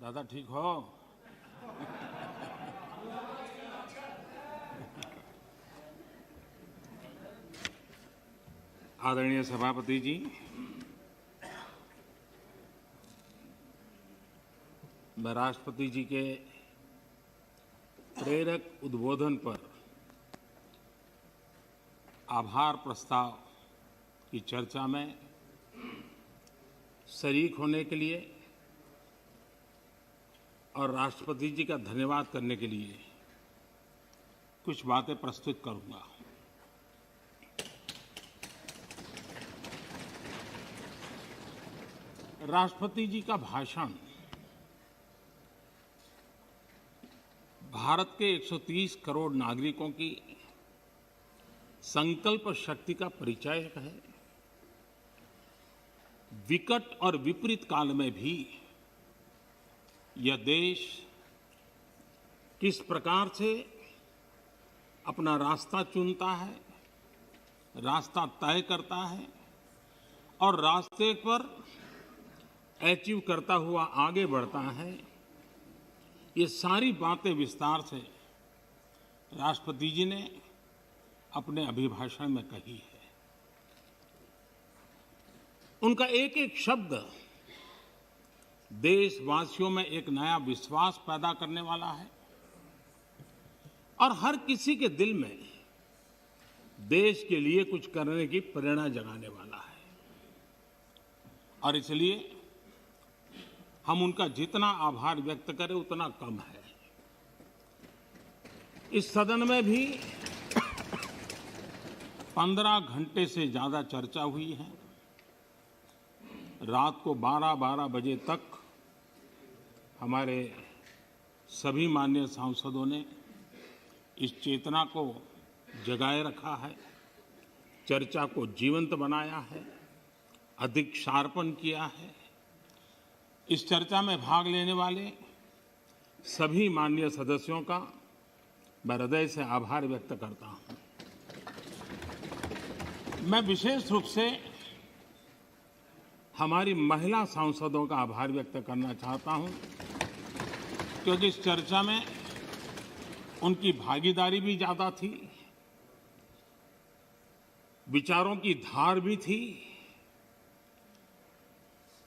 दादा ठीक हो? आदरणीय सभापति जी, मैं राष्ट्रपति जी के प्रेरक उद्बोधन पर आभार प्रस्ताव की चर्चा में शरीक होने के लिए और राष्ट्रपति जी का धन्यवाद करने के लिए कुछ बातें प्रस्तुत करूंगा। राष्ट्रपति जी का भाषण भारत के 130 करोड़ नागरिकों की संकल्प शक्ति का परिचायक है। विकट और विपरीत काल में भी यह देश किस प्रकार से अपना रास्ता चुनता है, रास्ता तय करता है और रास्ते पर अचीव करता हुआ आगे बढ़ता है, ये सारी बातें विस्तार से राष्ट्रपति जी ने अपने अभिभाषण में कही है। उनका एक एक शब्द देशवासियों में एक नया विश्वास पैदा करने वाला है और हर किसी के दिल में देश के लिए कुछ करने की प्रेरणा जगाने वाला है। और इसलिए हम उनका जितना आभार व्यक्त करें उतना कम है। इस सदन में भी 15 घंटे से ज्यादा चर्चा हुई है। रात को 12-12 बजे तक हमारे सभी माननीय सांसदों ने इस चेतना को जगाए रखा है, चर्चा को जीवंत बनाया है, अधिक शार्पन किया है। इस चर्चा में भाग लेने वाले सभी माननीय सदस्यों का मैं हृदय से आभार व्यक्त करता हूं। मैं विशेष रूप से हमारी महिला सांसदों का आभार व्यक्त करना चाहता हूं, क्योंकि इस चर्चा में उनकी भागीदारी भी ज्यादा थी, विचारों की धार भी थी,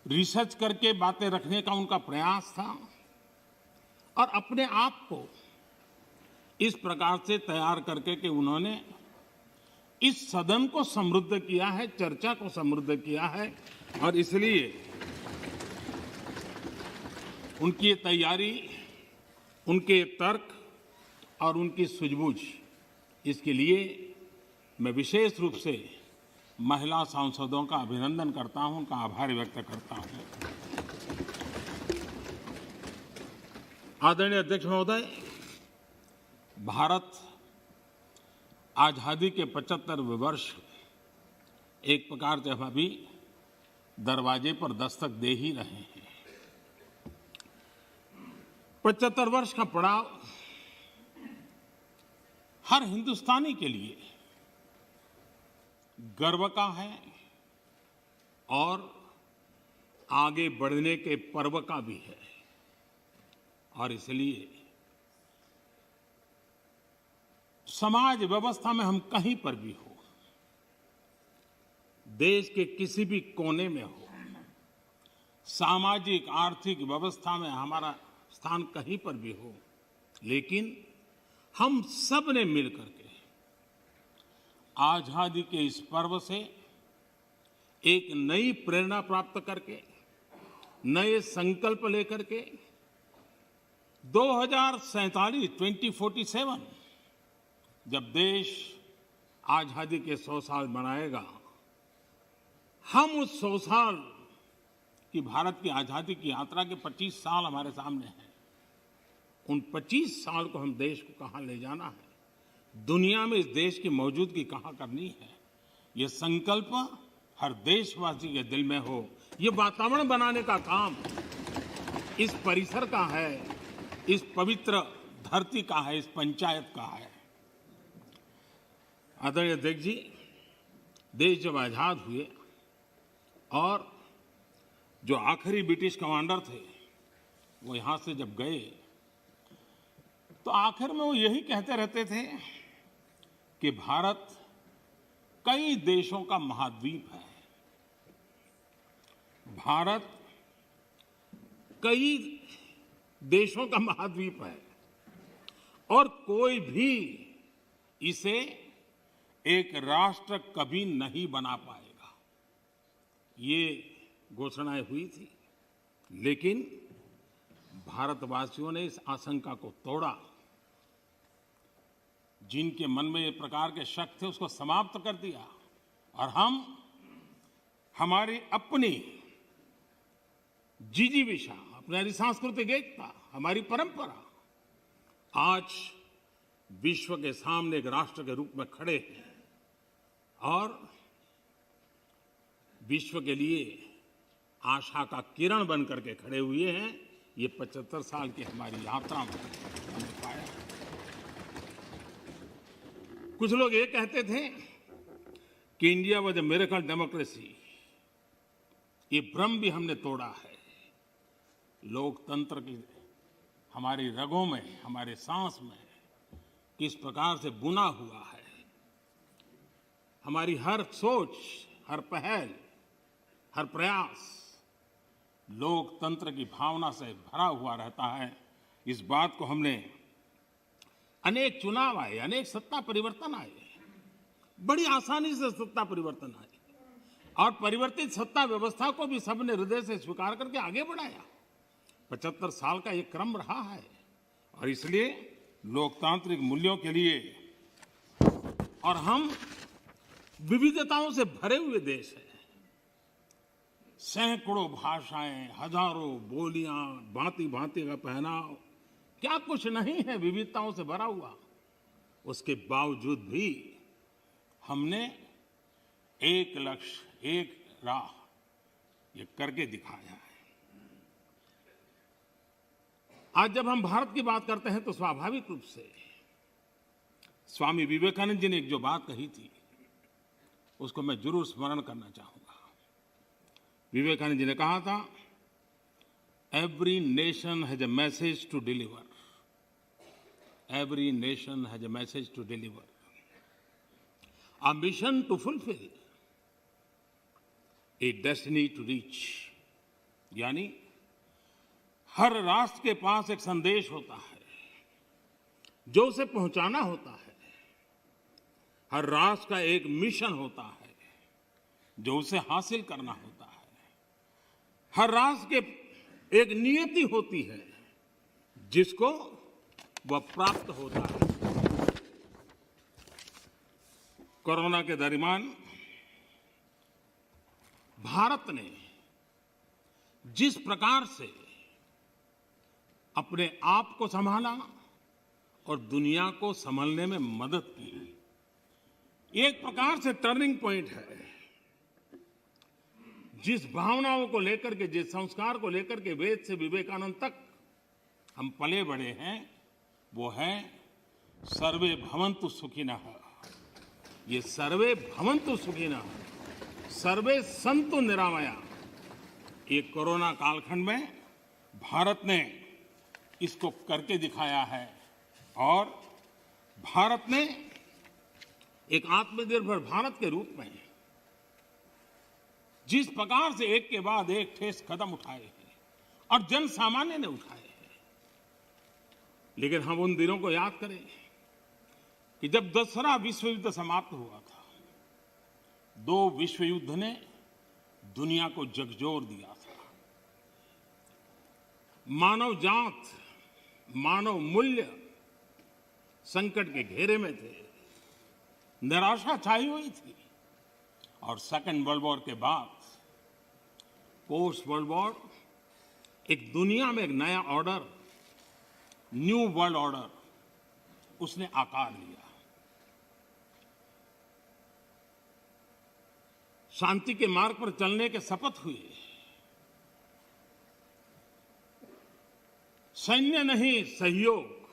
रिसर्च करके बातें रखने का उनका प्रयास था और अपने आप को इस प्रकार से तैयार करके कि उन्होंने इस सदन को समृद्ध किया है, चर्चा को समृद्ध किया है। और इसलिए उनकी तैयारी, उनके तर्क और उनकी सूझबूझ, इसके लिए मैं विशेष रूप से महिला सांसदों का अभिनंदन करता हूं, उनका आभार व्यक्त करता हूं। आदरणीय अध्यक्ष महोदय, भारत आजादी के 75वें वर्ष एक प्रकार से अभी दरवाजे पर दस्तक दे ही रहे हैं। 75 वर्ष का पड़ाव हर हिंदुस्तानी के लिए गर्व का है और आगे बढ़ने के पर्व का भी है। और इसलिए समाज व्यवस्था में हम कहीं पर भी हो, देश के किसी भी कोने में हो, सामाजिक आर्थिक व्यवस्था में हमारा स्थान कहीं पर भी हो, लेकिन हम सब ने मिलकर के आजादी के इस पर्व से एक नई प्रेरणा प्राप्त करके, नए संकल्प लेकर के 2047 जब देश आजादी के 100 साल मनाएगा, हम उस 100 साल की भारत की आजादी की यात्रा के 25 साल हमारे सामने हैं। उन 25 साल को हम देश को कहां ले जाना है, दुनिया में इस देश की मौजूदगी कहां करनी है, ये संकल्प हर देशवासी के दिल में हो। ये वातावरण बनाने का काम इस परिसर का है, इस पवित्र धरती का है, इस पंचायत का है। आदरणीय अध्यक्ष जी, देश जब आजाद हुए और जो आखिरी ब्रिटिश कमांडर थे वो यहां से जब गए तो आखिर में वो यही कहते रहते थे कि भारत कई देशों का महाद्वीप है। भारत कई देशों का महाद्वीप है और कोई भी इसे एक राष्ट्र कभी नहीं बना पाएगा। ये घोषणाएं हुई थी, लेकिन भारतवासियों ने इस आशंका को तोड़ा। जिनके मन में ये प्रकार के शक थे उसको समाप्त कर दिया और हम हमारी अपनी जिजीविषा, अपनी सांस्कृतिक एकता, हमारी परंपरा आज विश्व के सामने एक राष्ट्र के रूप में खड़े हैं और विश्व के लिए आशा का किरण बन करके खड़े हुए हैं। ये 75 साल की हमारी यात्रा में हमने पाया। कुछ लोग ये कहते थे कि India was a miracle democracy. ये भ्रम भी हमने तोड़ा है। लोकतंत्र की हमारी रगों में, हमारे सांस में किस प्रकार से बुना हुआ है। हमारी हर सोच, हर पहल, हर प्रयास लोकतंत्र की भावना से भरा हुआ रहता है। इस बात को हमने अनेक चुनाव आए, अनेक सत्ता परिवर्तन आए, बड़ी आसानी से सत्ता परिवर्तन आए और परिवर्तित सत्ता व्यवस्था को भी सबने हृदय से स्वीकार करके आगे बढ़ाया। 75 साल का ये क्रम रहा है और इसलिए लोकतांत्रिक मूल्यों के लिए और हम विविधताओं से भरे हुए देश हैं। सैकड़ों भाषाएं, हजारों बोलियां, भांति भांति का पहनाव, क्या कुछ नहीं है विविधताओं से भरा हुआ। उसके बावजूद भी हमने एक लक्ष्य, एक राह ये करके दिखाया है। आज जब हम भारत की बात करते हैं तो स्वाभाविक रूप से स्वामी विवेकानंद जी ने एक जो बात कही थी उसको मैं जरूर स्मरण करना चाहूंगा। विवेकानंद जी ने कहा था, every nation has a message to deliver, every nation has a message to deliver, a mission to fulfil, a destiny to reach. यानी हर राष्ट्र के पास एक संदेश होता है जो उसे पहुंचाना होता है। हर राष्ट्र का एक मिशन होता है जो उसे हासिल करना होता है। हर राष्ट्र के एक नियति होती है जिसको वह प्राप्त होता है। कोरोना के दरमियान भारत ने जिस प्रकार से अपने आप को संभाला और दुनिया को संभलने में मदद की, एक प्रकार से टर्निंग पॉइंट है। जिस भावनाओं को लेकर के, जिस संस्कार को लेकर के वेद से विवेकानंद तक हम पले बड़े हैं, वो है सर्वे भवन्तु सुखिनः। ये सर्वे भवन्तु सुखिनः, सर्वे सन्तु निरामया, ये कोरोना कालखंड में भारत ने इसको करके दिखाया है और भारत ने एक आत्मनिर्भर भारत के रूप में जिस प्रकार से एक के बाद एक ठोस कदम उठाए हैं और जन सामान्य ने उठाए हैं। लेकिन हम उन दिनों को याद करें कि जब दूसरा विश्व युद्ध समाप्त हुआ था, दो विश्व युद्ध ने दुनिया को झकझोर दिया था। मानव जात, मानव मूल्य संकट के घेरे में थे, निराशा छाई हुई थी और सेकेंड वर्ल्ड वॉर के बाद पोस्ट वर्ल्ड वॉर एक दुनिया में एक नया ऑर्डर, न्यू वर्ल्ड ऑर्डर उसने आकार लिया। शांति के मार्ग पर चलने के शपथ हुए। सैन्य नहीं, सहयोग,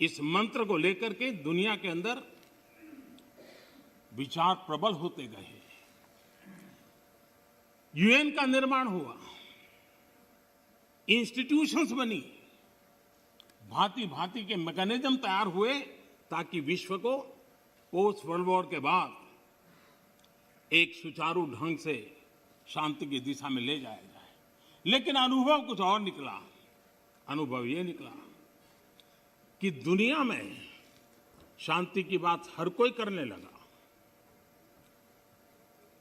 इस मंत्र को लेकर के दुनिया के अंदर विचार प्रबल होते गए। यूएन का निर्माण हुआ, इंस्टीट्यूशंस बनी, भांति भांति के मैकेनिज्म तैयार हुए ताकि विश्व को पोस्ट वर्ल्ड वॉर के बाद एक सुचारू ढंग से शांति की दिशा में ले जाया जाए। लेकिन अनुभव कुछ और निकला। अनुभव ये निकला कि दुनिया में शांति की बात हर कोई करने लगा।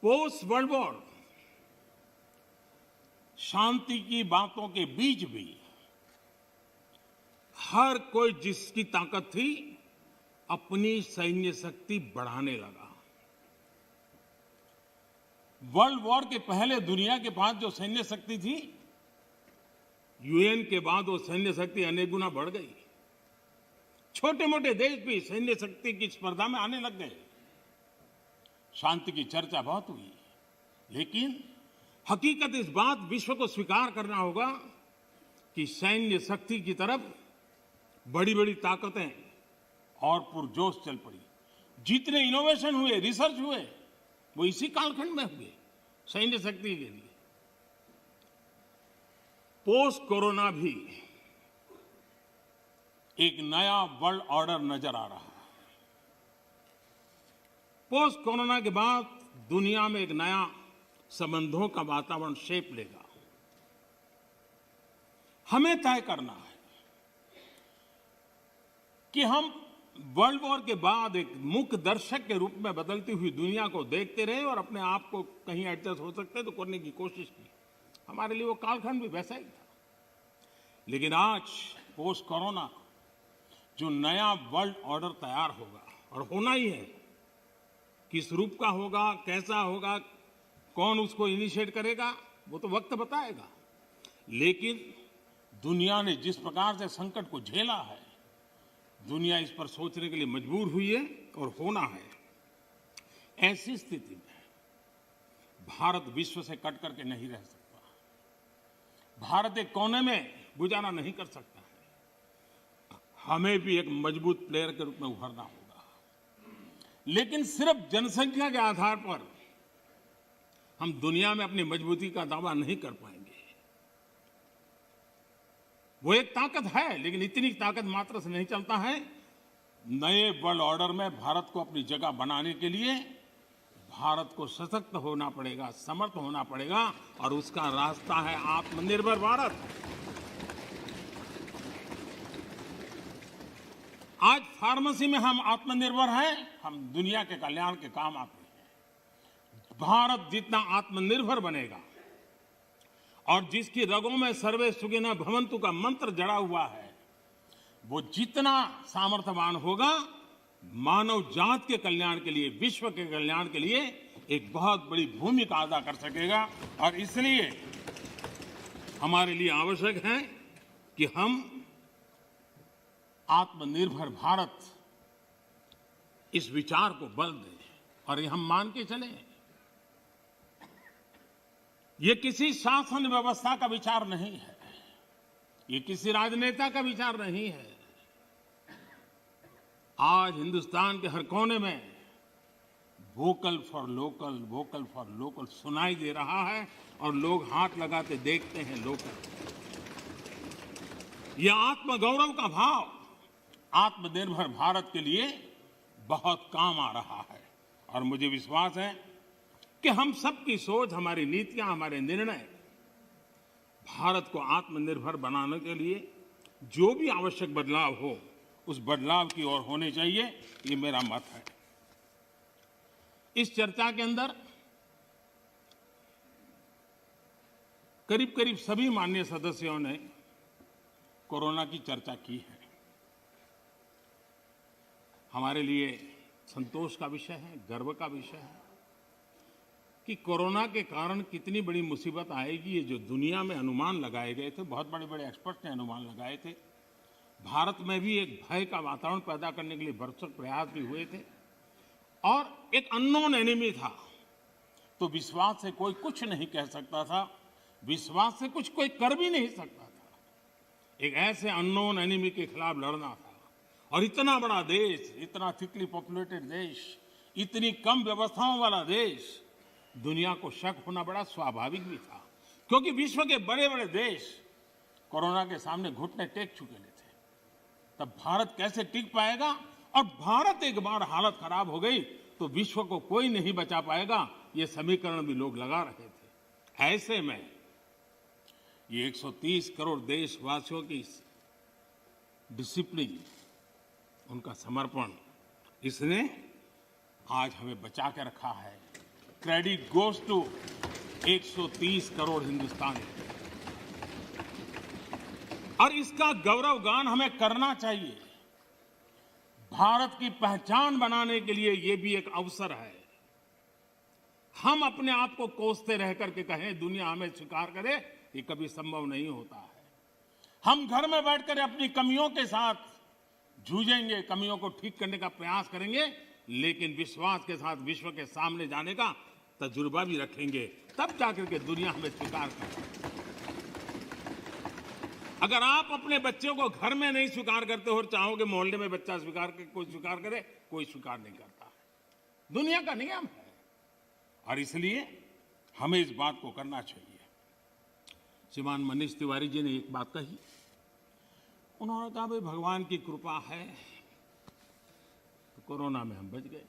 पोस्ट वर्ल्ड वॉर शांति की बातों के बीच भी हर कोई जिसकी ताकत थी अपनी सैन्य शक्ति बढ़ाने लगा। वर्ल्ड वॉर के पहले दुनिया के पास जो सैन्य शक्ति थी, यूएन के बाद वो सैन्य शक्ति अनेक गुना बढ़ गई। छोटे मोटे देश भी सैन्य शक्ति की स्पर्धा में आने लग गए। शांति की चर्चा बहुत हुई, लेकिन हकीकत इस बात विश्व को स्वीकार करना होगा कि सैन्य शक्ति की तरफ बड़ी बड़ी ताकतें और पुरजोश चल पड़ी। जितने इनोवेशन हुए, रिसर्च हुए, वो इसी कालखंड में हुए सैन्य शक्ति के लिए। पोस्ट कोरोना भी एक नया वर्ल्ड ऑर्डर नजर आ रहा है। पोस्ट कोरोना के बाद दुनिया में एक नया संबंधों का वातावरण शेप लेगा। हमें तय करना है कि हम वर्ल्ड वॉर के बाद एक मुख्य दर्शक के रूप में बदलती हुई दुनिया को देखते रहे और अपने आप को कहीं एडजस्ट हो सकते तो करने की कोशिश की। हमारे लिए वो कालखंड भी वैसा ही था। लेकिन आज पोस्ट कोरोना जो नया वर्ल्ड ऑर्डर तैयार होगा, और होना ही है, किस रूप का होगा, कैसा होगा, कौन उसको इनिशिएट करेगा, वो तो वक्त बताएगा। लेकिन दुनिया ने जिस प्रकार से संकट को झेला है, दुनिया इस पर सोचने के लिए मजबूर हुई है और होना है। ऐसी स्थिति में भारत विश्व से कट करके नहीं रह सकता। भारत एक कोने में गुजारा नहीं कर सकता है। हमें भी एक मजबूत प्लेयर के रूप में उभरना होगा। लेकिन सिर्फ जनसंख्या के आधार पर हम दुनिया में अपनी मजबूती का दावा नहीं कर पाएंगे। वो एक ताकत है, लेकिन इतनी ताकत मात्र से नहीं चलता है। नए वर्ल्ड ऑर्डर में भारत को अपनी जगह बनाने के लिए भारत को सशक्त होना पड़ेगा, समर्थ होना पड़ेगा, और उसका रास्ता है आत्मनिर्भर भारत। आज फार्मेसी में हम आत्मनिर्भर हैं, हम दुनिया के कल्याण के काम आते हैं। भारत जितना आत्मनिर्भर बनेगा और जिसकी रगों में सर्वे सुखिनः भवन्तु का मंत्र जड़ा हुआ है, वो जितना सामर्थ्यवान होगा, मानव जात के कल्याण के लिए, विश्व के कल्याण के लिए एक बहुत बड़ी भूमिका अदा कर सकेगा। और इसलिए हमारे लिए आवश्यक है कि हम आत्मनिर्भर भारत इस विचार को बल दें और ये हम मान के चलें। ये किसी शासन व्यवस्था का विचार नहीं है, ये किसी राजनेता का विचार नहीं है। आज हिंदुस्तान के हर कोने में वोकल फॉर लोकल सुनाई दे रहा है और लोग हाथ लगाते देखते हैं। लोकल, यह आत्मगौरव का भाव आत्मनिर्भर भारत के लिए बहुत काम आ रहा है। और मुझे विश्वास है कि हम सबकी सोच, हमारी नीतियां, हमारे निर्णय भारत को आत्मनिर्भर बनाने के लिए जो भी आवश्यक बदलाव हो, उस बदलाव की ओर होने चाहिए, ये मेरा मत है। इस चर्चा के अंदर करीब करीब सभी माननीय सदस्यों ने कोरोना की चर्चा की है। हमारे लिए संतोष का विषय है, गर्व का विषय है कि कोरोना के कारण कितनी बड़ी मुसीबत आएगी। ये जो दुनिया में अनुमान लगाए गए थे, बहुत बड़े बड़े एक्सपर्ट ने अनुमान लगाए थे, भारत में भी एक भय का वातावरण पैदा करने के लिए भरसक प्रयास भी हुए थे। और एक अननोन एनिमी था, तो विश्वास से कोई कुछ नहीं कह सकता था, विश्वास से कुछ कोई कर भी नहीं सकता था। एक ऐसे अननोन एनिमी के खिलाफ लड़ना था। और इतना बड़ा देश, इतना थिकली पॉपुलेटेड देश, इतनी कम व्यवस्थाओं वाला देश, दुनिया को शक होना बड़ा स्वाभाविक भी था, क्योंकि विश्व के बड़े बड़े देश कोरोना के सामने घुटने टेक चुके थे, तब भारत कैसे टिक पाएगा? और भारत एक बार हालत खराब हो गई तो विश्व को कोई नहीं बचा पाएगा, ये समीकरण भी लोग लगा रहे थे। ऐसे में ये 130 करोड़ देशवासियों की डिसिप्लिन, उनका समर्पण, इसने आज हमें बचा के रखा है। क्रेडिट गोज टू 130 करोड़ हिंदुस्तानी, और इसका गौरवगान हमें करना चाहिए। भारत की पहचान बनाने के लिए ये भी एक अवसर है। हम अपने आप को कोसते रह करके कहें दुनिया हमें स्वीकार करे, ये कभी संभव नहीं होता है। हम घर में बैठकर अपनी कमियों के साथ जूझेंगे, कमियों को ठीक करने का प्रयास करेंगे, लेकिन विश्वास के साथ विश्व के सामने जाने का तजुर्बा भी रखेंगे, तब जाकर के दुनिया हमें स्वीकार करे। अगर आप अपने बच्चों को घर में नहीं स्वीकार करते हो और चाहोगे मोहल्ले में बच्चा स्वीकार करे, कोई स्वीकार करे, कोई स्वीकार नहीं करता। दुनिया का नियम है, और इसलिए हमें इस बात को करना चाहिए। श्रीमान मनीष तिवारी जी ने एक बात कही, उन्होंने कहा भाई भगवान की कृपा है तो कोरोना में हम बच गए।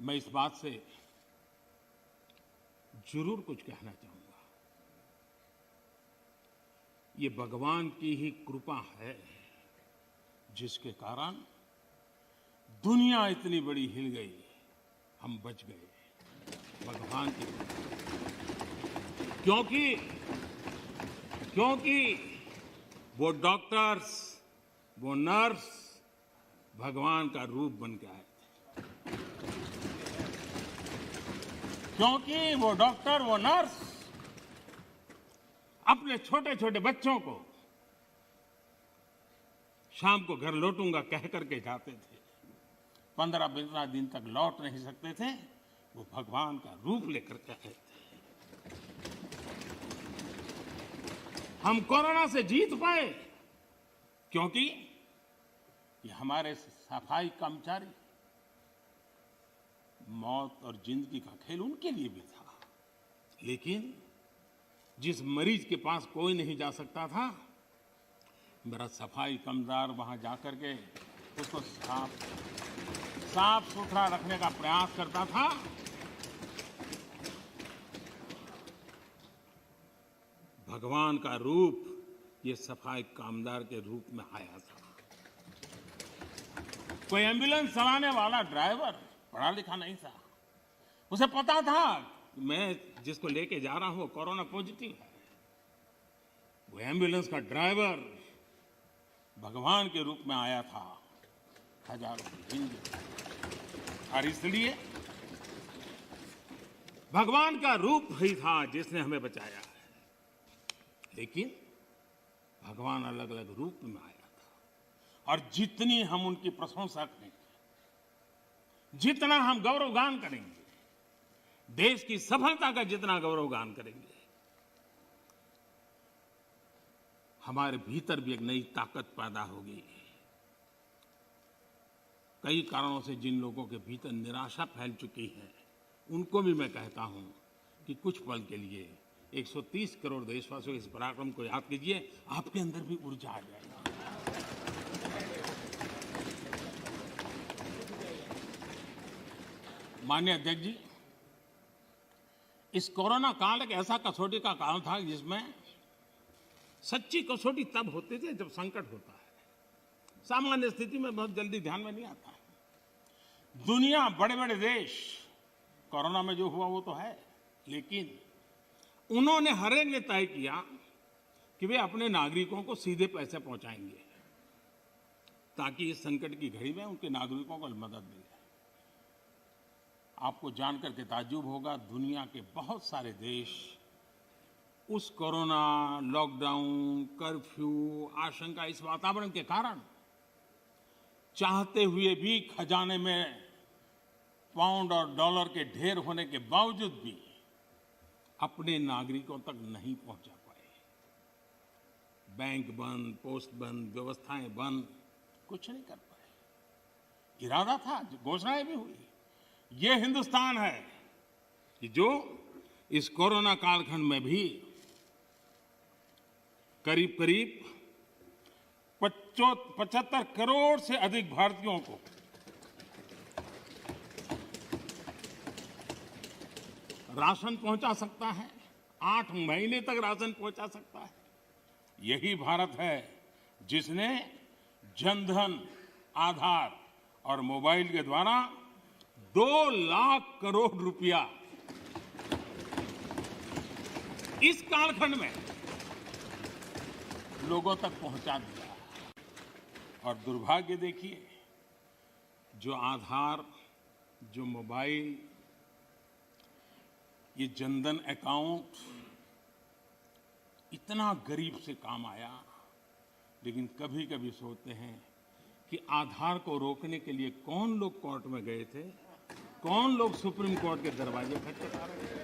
मैं इस बात से जरूर कुछ कहना चाहूंगा। ये भगवान की ही कृपा है जिसके कारण दुनिया इतनी बड़ी हिल गई, हम बच गए, भगवान की कृपा। क्योंकि वो डॉक्टर्स, वो नर्स भगवान का रूप बन के आए थे। क्योंकि वो डॉक्टर, वो नर्स अपने छोटे छोटे बच्चों को शाम को घर लौटूंगा कह करके जाते थे। 15-15 दिन तक लौट नहीं सकते थे, वो भगवान का रूप लेकर के आए थे। हम कोरोना से जीत पाए क्योंकि ये हमारे सफाई कर्मचारी, मौत और जिंदगी का खेल उनके लिए भी था, लेकिन जिस मरीज के पास कोई नहीं जा सकता था, मेरा सफाई कर्मचारी वहां जाकर के उसको साफ सुथरा रखने का प्रयास करता था। भगवान का रूप ये सफाई कामदार के रूप में आया था। कोई एम्बुलेंस चलाने वाला ड्राइवर पढ़ा लिखा नहीं था, उसे पता था मैं जिसको लेके जा रहा हूं वो कोरोना पॉजिटिव है। वो एम्बुलेंस का ड्राइवर भगवान के रूप में आया था, हजारों हिंदू, और इसलिए भगवान का रूप ही था जिसने हमें बचाया है। लेकिन भगवान अलग अलग रूप में आया था, और जितनी हम उनकी प्रशंसा करेंगे, जितना हम गौरवगान करेंगे, देश की सफलता का जितना गौरवगान करेंगे, हमारे भीतर भी एक नई ताकत पैदा होगी। कई कारणों से जिन लोगों के भीतर निराशा फैल चुकी है, उनको भी मैं कहता हूं कि कुछ पल के लिए 130 करोड़ देशवासियों के इस पराक्रम को याद कीजिए, आपके अंदर भी ऊर्जा आ जाएगी। माननीय अध्यक्ष जी, इस कोरोना काल एक ऐसा कसौटी का काल था जिसमें सच्ची कसौटी तब होती थी जब संकट होता है। सामान्य स्थिति में बहुत जल्दी ध्यान में नहीं आता है। दुनिया, बड़े बड़े देश, कोरोना में जो हुआ वो तो है, लेकिन उन्होंने हर एक ने तय किया कि वे अपने नागरिकों को सीधे पैसे पहुंचाएंगे ताकि इस संकट की घड़ी में उनके नागरिकों को मदद मिले। आपको जानकर के ताज्जुब होगा, दुनिया के बहुत सारे देश उस कोरोना, लॉकडाउन, कर्फ्यू, आशंका, इस वातावरण के कारण चाहते हुए भी खजाने में पाउंड और डॉलर के ढेर होने के बावजूद भी अपने नागरिकों तक नहीं पहुंचा पाए। बैंक बंद, पोस्ट बंद, व्यवस्थाएं बंद, कुछ नहीं कर पाए। इरादा था, घोषणाएं भी हुई। ये हिंदुस्तान है कि जो इस कोरोना कालखंड में भी करीब करीब 75 करोड़ से अधिक भारतीयों को राशन पहुंचा सकता है। 8 महीने तक राशन पहुंचा सकता है। यही भारत है जिसने जनधन, आधार और मोबाइल के द्वारा 2 लाख करोड़ रुपया इस कालखंड में लोगों तक पहुंचा दिया। और दुर्भाग्य देखिए, जो आधार, जो मोबाइल, ये जनधन अकाउंट इतना गरीब से काम आया, लेकिन कभी कभी सोचते हैं कि आधार को रोकने के लिए कौन लोग कोर्ट में गए थे, कौन लोग सुप्रीम कोर्ट के दरवाजे खटखटा रहे थे।